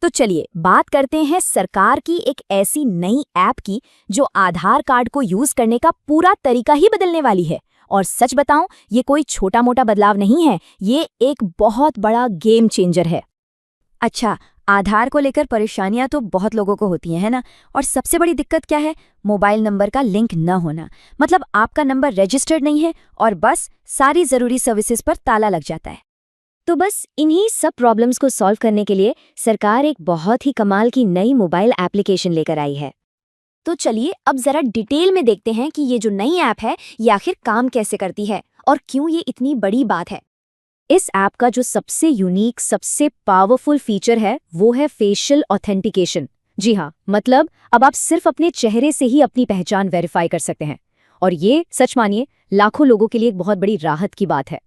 तो चलिए बात करते हैं सरकार की एक ऐसी नई ऐप की जो आधार कार्ड को यूज करने का पूरा तरीका ही बदलने वाली है। और सच बताऊं, ये कोई छोटा मोटा बदलाव नहीं है, ये एक बहुत बड़ा गेम चेंजर है। अच्छा, आधार को लेकर परेशानियां तो बहुत लोगों को होती हैं, है ना? और सबसे बड़ी दिक्कत क्या है? मोबाइल नंबर का लिंक न होना। मतलब आपका नंबर रजिस्टर्ड नहीं है और बस सारी जरूरी सर्विसेज पर ताला लग जाता है। तो बस इन्हीं सब प्रॉब्लम्स को सॉल्व करने के लिए सरकार एक बहुत ही कमाल की नई मोबाइल एप्लीकेशन लेकर आई है। तो चलिए अब जरा डिटेल में देखते हैं कि ये जो नई ऐप है ये आखिर काम कैसे करती है और क्यों ये इतनी बड़ी बात है। इस ऐप का जो सबसे यूनिक, सबसे पावरफुल फीचर है वो है फेशियल ऑथेंटिकेशन। जी हाँ, मतलब अब आप सिर्फ अपने चेहरे से ही अपनी पहचान वेरीफाई कर सकते हैं। और ये सच मानिए लाखों लोगों के लिए एक बहुत बड़ी राहत की बात है।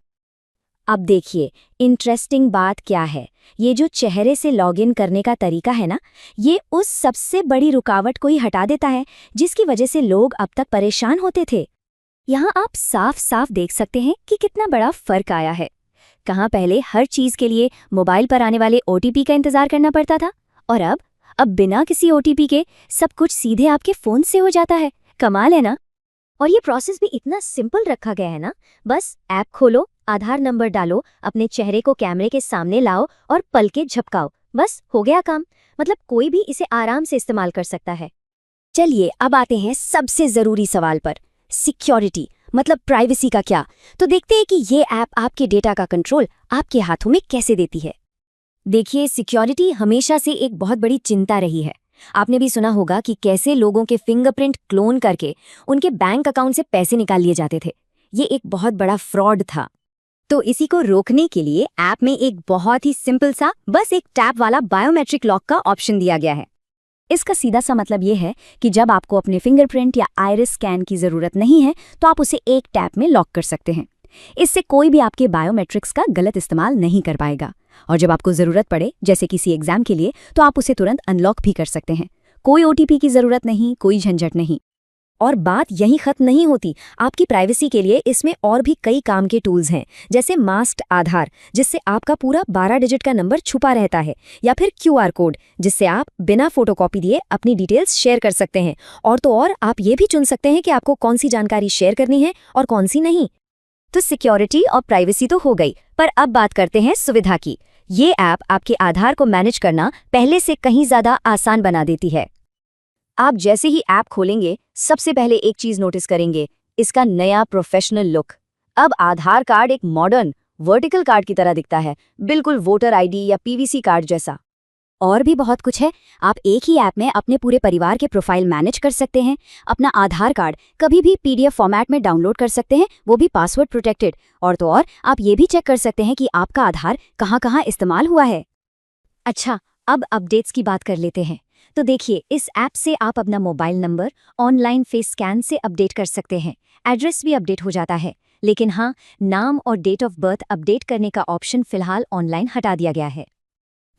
अब देखिए, इंटरेस्टिंग बात क्या है, ये जो चेहरे से लॉगिन करने का तरीका है ना, ये उस सबसे बड़ी रुकावट को ही हटा देता है जिसकी वजह से लोग अब तक परेशान होते थे। यहाँ आप साफ साफ देख सकते हैं कि कितना बड़ा फर्क आया है। कहाँ पहले हर चीज के लिए मोबाइल पर आने वाले ओटीपी का इंतजार करना पड़ता था, और अब बिना किसी ओटीपी के सब कुछ सीधे आपके फोन से हो जाता है। कमाल है ना? और ये प्रोसेस भी इतना सिंपल रखा गया है ना, बस ऐप खोलो, आधार नंबर डालो, अपने चेहरे को कैमरे के सामने लाओ और पल के झपकाओ, बस हो गया काम। मतलब कोई भी इसे आराम से इस्तेमाल कर सकता है। चलिए अब आते हैं सबसे जरूरी सवाल पर, सिक्योरिटी मतलब प्राइवेसी का क्या। तो देखते हैं कि ये ऐप आपके डेटा का कंट्रोल आपके हाथों में कैसे देती है। देखिए, सिक्योरिटी हमेशा से एक बहुत बड़ी चिंता रही है। आपने भी सुना होगा कि कैसे लोगों के फिंगरप्रिंट क्लोन करके उनके बैंक अकाउंट से पैसे निकाल लिए जाते थे। ये एक बहुत बड़ा फ्रॉड था। तो इसी को रोकने के लिए ऐप में एक बहुत ही सिंपल सा, बस एक टैप वाला बायोमेट्रिक लॉक का ऑप्शन दिया गया है। इसका सीधा सा मतलब ये है कि जब आपको अपने फिंगरप्रिंट या आइरिस स्कैन की जरूरत नहीं है तो आप उसे एक टैप में लॉक कर सकते हैं। इससे कोई भी आपके बायोमेट्रिक्स का गलत इस्तेमाल नहीं कर पाएगा। और जब आपको जरूरत पड़े, जैसे किसी एग्जाम के लिए, तो आप उसे तुरंत अनलॉक भी कर सकते हैं। कोई ओटीपी की जरूरत नहीं, कोई झंझट नहीं। और बात यहीं खत्म नहीं होती। आपकी प्राइवेसी के लिए इसमें और भी कई काम के टूल्स हैं, जैसे मास्क्ड आधार, जिससे आपका पूरा 12 डिजिट का नंबर छुपा रहता है, या फिर क्यूआर कोड, जिससे आप बिना फोटोकॉपी दिए अपनी डिटेल्स शेयर कर सकते हैं। और तो और आप ये भी चुन सकते हैं कि आपको कौन सी जानकारी शेयर करनी है और कौन सी नहीं। तो सिक्योरिटी और प्राइवेसी तो हो गई, पर अब बात करते हैं सुविधा की। ये ऐप आपके आधार को मैनेज करना पहले से कहीं ज्यादा आसान बना देती है। आप जैसे ही ऐप खोलेंगे, सबसे पहले एक चीज नोटिस करेंगे, इसका नया प्रोफेशनल लुक। अब आधार कार्ड एक मॉडर्न वर्टिकल कार्ड की तरह दिखता है, बिल्कुल वोटर आईडी या पीवीसी कार्ड जैसा। और भी बहुत कुछ है। आप एक ही ऐप में अपने पूरे परिवार के प्रोफाइल मैनेज कर सकते हैं। अपना आधार कार्ड कभी भी पीडीएफ फॉर्मेट में डाउनलोड कर सकते हैं, वो भी पासवर्ड प्रोटेक्टेड। और तो और आप ये भी चेक कर सकते हैं कि आपका आधार कहाँ कहाँ इस्तेमाल हुआ है। अच्छा, अब अपडेट्स की बात कर लेते हैं। तो देखिए, इस ऐप से आप अपना mobile number online face scan से अपडेट कर सकते हैं। एड्रेस भी अपडेट हो जाता है, लेकिन हाँ, नाम और डेट ऑफ बर्थ अपडेट करने का ऑप्शन फिलहाल ऑनलाइन हटा दिया गया है।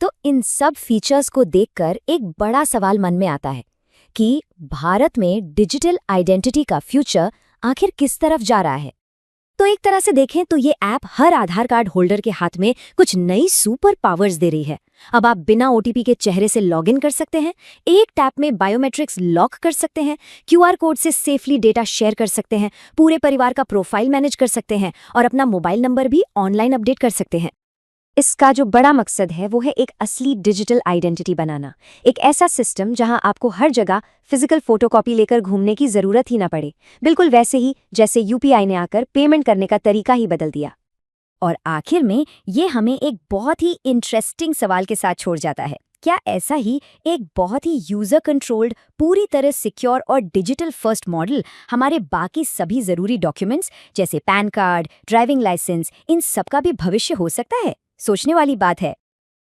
तो इन सब फीचर्स को देखकर एक बड़ा सवाल मन में आता है कि भारत में डिजिटल आइडेंटिटी का फ्यूचर आखिर किस तरफ जा रहा है। तो एक तरह से देखें तो ये ऐप हर आधार कार्ड होल्डर के हाथ में कुछ नई सुपर पावर्स दे रही है। अब आप बिना ओटीपी के चेहरे से लॉगिन कर सकते हैं, एक टैप में बायोमेट्रिक्स लॉक कर सकते हैं, क्यूआर कोड से सेफली डेटा शेयर कर सकते हैं, पूरे परिवार का प्रोफाइल मैनेज कर सकते हैं और अपना मोबाइल नंबर भी ऑनलाइन अपडेट कर सकते हैं। इसका जो बड़ा मकसद है वो है एक असली डिजिटल आइडेंटिटी बनाना। एक ऐसा सिस्टम जहां आपको हर जगह फिजिकल फोटोकॉपी लेकर घूमने की जरूरत ही ना पड़े, बिल्कुल वैसे ही जैसे यूपीआई ने आकर पेमेंट करने का तरीका ही बदल दिया। और आखिर में ये हमें एक बहुत ही इंटरेस्टिंग सवाल के साथ छोड़ जाता है। क्या ऐसा ही एक बहुत ही यूजर कंट्रोल्ड, पूरी तरह सिक्योर और डिजिटल फर्स्ट मॉडल हमारे बाकी सभी जरूरी डॉक्यूमेंट्स जैसे पैन कार्ड, ड्राइविंग लाइसेंस, इन सब का भी भविष्य हो सकता है? सोचने वाली बात है।